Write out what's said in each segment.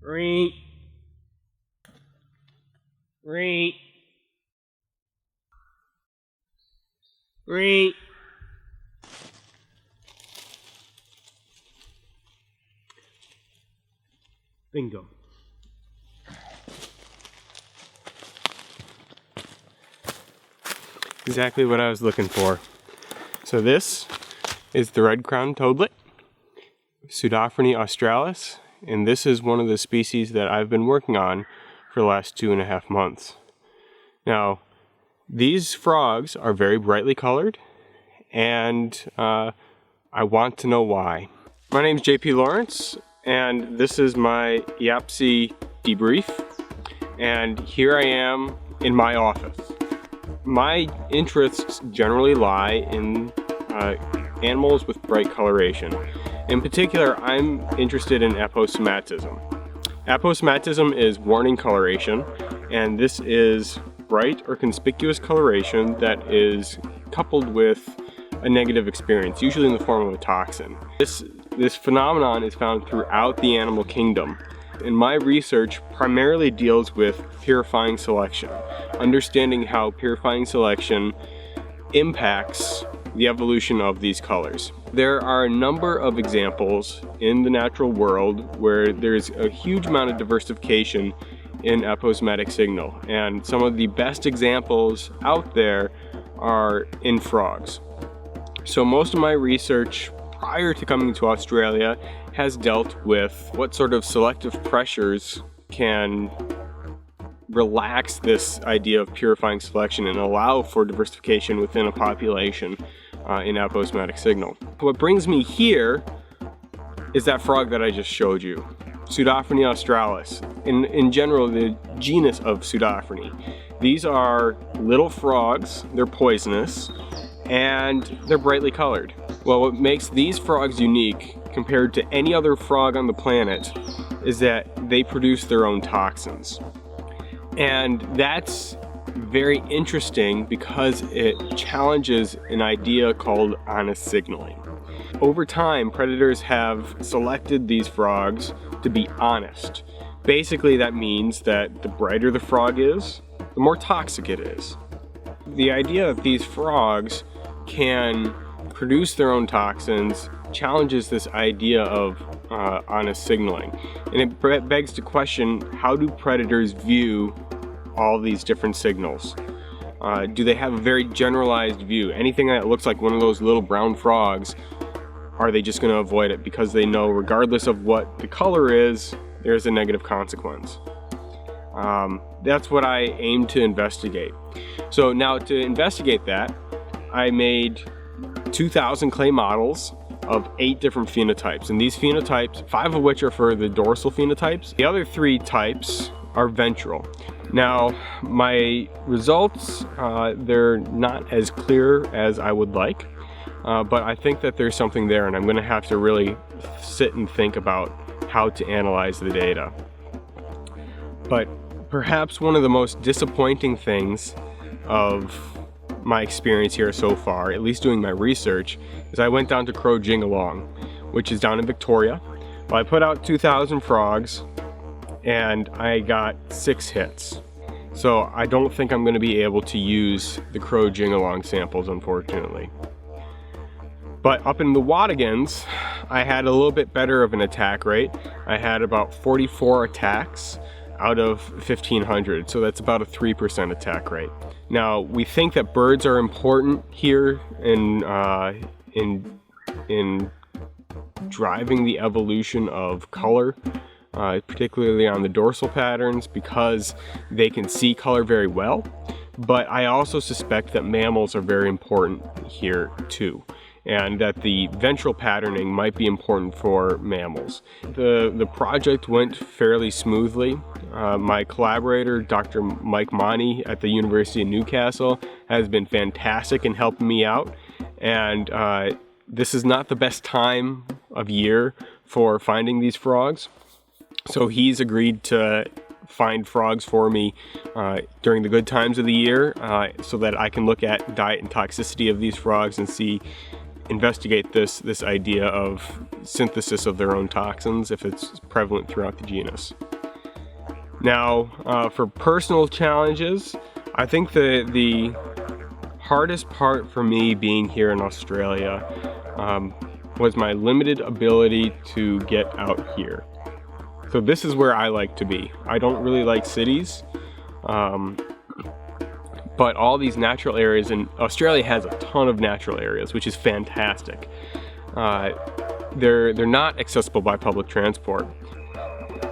Reet. Reet. Reet. Bingo. Exactly what I was looking for. So this is the red-crowned toadlet, Pseudophrony australis, and this is one of the species that I've been working on for the last 2.5 months. Now, these frogs are very brightly colored, and I want to know why. My name is JP Lawrence, and this is my EAPSI debrief, and here I am in my office. My interests generally lie in animals with bright coloration. In particular, I'm interested in aposematism. Aposematism is warning coloration, and this is bright or conspicuous coloration that is coupled with a negative experience, usually in the form of a toxin. This phenomenon is found throughout the animal kingdom. And my research primarily deals with purifying selection, understanding how purifying selection impacts the evolution of these colors. There are a number of examples in the natural world where there's a huge amount of diversification in aposematic signal, and some of the best examples out there are in frogs. So most of my research prior to coming to Australia has dealt with what sort of selective pressures can relax this idea of purifying selection and allow for diversification within a population in aposematic signal. What brings me here is that frog that I just showed you, Pseudophrony australis. In general, the genus of Pseudophrony. These are little frogs, they're poisonous, and they're brightly colored. Well, what makes these frogs unique compared to any other frog on the planet is that they produce their own toxins. And that's very interesting because it challenges an idea called honest signaling. Over time, predators have selected these frogs to be honest. Basically, that means that the brighter the frog is, the more toxic it is. The idea that these frogs can produce their own toxins challenges this idea of honest signaling. And it begs to question, how do predators view all these different signals? Do they have a very generalized view? Anything that looks like one of those little brown frogs, are they just going to avoid it because they know regardless of what the color is, there's a negative consequence? That's what I aim to investigate. So now to investigate that, I made 2,000 clay models of 8 different phenotypes, and these phenotypes, 5 of which are for the dorsal phenotypes. The other 3 types are ventral. Now, my results, they're not as clear as I would like, but I think that there's something there, and I'm going to have to really sit and think about how to analyze the data. But perhaps one of the most disappointing things of my experience here so far, at least doing my research, is I went down to Crow Jingalong, which is down in Victoria. Well, I put out 2,000 frogs and I got 6 hits. So I don't think I'm going to be able to use the Crow Jingalong samples, unfortunately. But up in the Wadigans, I had a little bit better of an attack rate. I had about 44 attacks out of 1,500, so that's about a 3% attack rate. Now, we think that birds are important here in driving the evolution of color, particularly on the dorsal patterns, because they can see color very well. But I also suspect that mammals are very important here too, and that the ventral patterning might be important for mammals. The project went fairly smoothly. My collaborator, Dr. Mike Monty at the University of Newcastle, has been fantastic in helping me out, and this is not the best time of year for finding these frogs, so he's agreed to find frogs for me during the good times of the year, so that I can look at diet and toxicity of these frogs and investigate this idea of synthesis of their own toxins if it's prevalent throughout the genus. Now, for personal challenges, I think the hardest part for me being here in Australia was my limited ability to get out here. So this is where I like to be. I don't really like cities, but all these natural areas, and Australia has a ton of natural areas, which is fantastic. They're not accessible by public transport.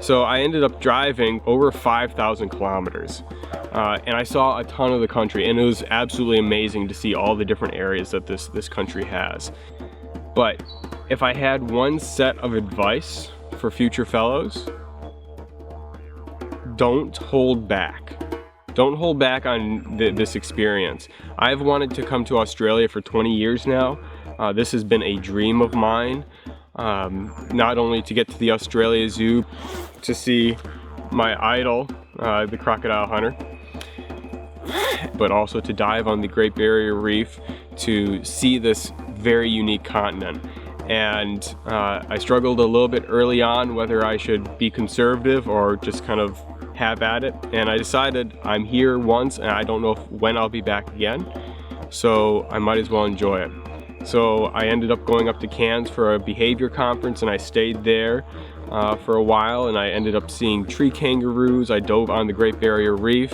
So I ended up driving over 5,000 kilometers, and I saw a ton of the country, and it was absolutely amazing to see all the different areas that this country has. But if I had one set of advice for future fellows, don't hold back. Don't hold back on this experience. I've wanted to come to Australia for 20 years now. This has been a dream of mine, not only to get to the Australia Zoo to see my idol, the crocodile hunter, but also to dive on the Great Barrier Reef to see this very unique continent. And I struggled a little bit early on whether I should be conservative or just kind of have at it, and I decided I'm here once and I don't know when I'll be back again, so I might as well enjoy it. So I ended up going up to Cairns for a behavior conference, and I stayed there for a while, and I ended up seeing tree kangaroos. I dove on the Great Barrier Reef,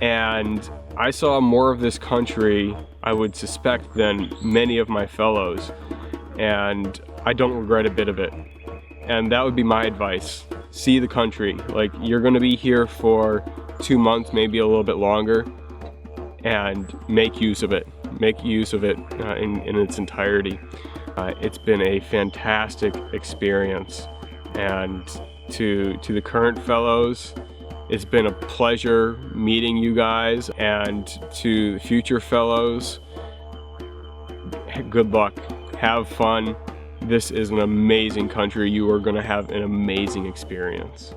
and I saw more of this country, I would suspect, than many of my fellows, and I don't regret a bit of it. And that would be my advice. See the country. Like, you're gonna be here for 2 months, maybe a little bit longer, and make use of it. Make use of it in its entirety. It's been a fantastic experience, and to the current fellows, it's been a pleasure meeting you guys, and to the future fellows, good luck, have fun. This is an amazing country. You are going to have an amazing experience.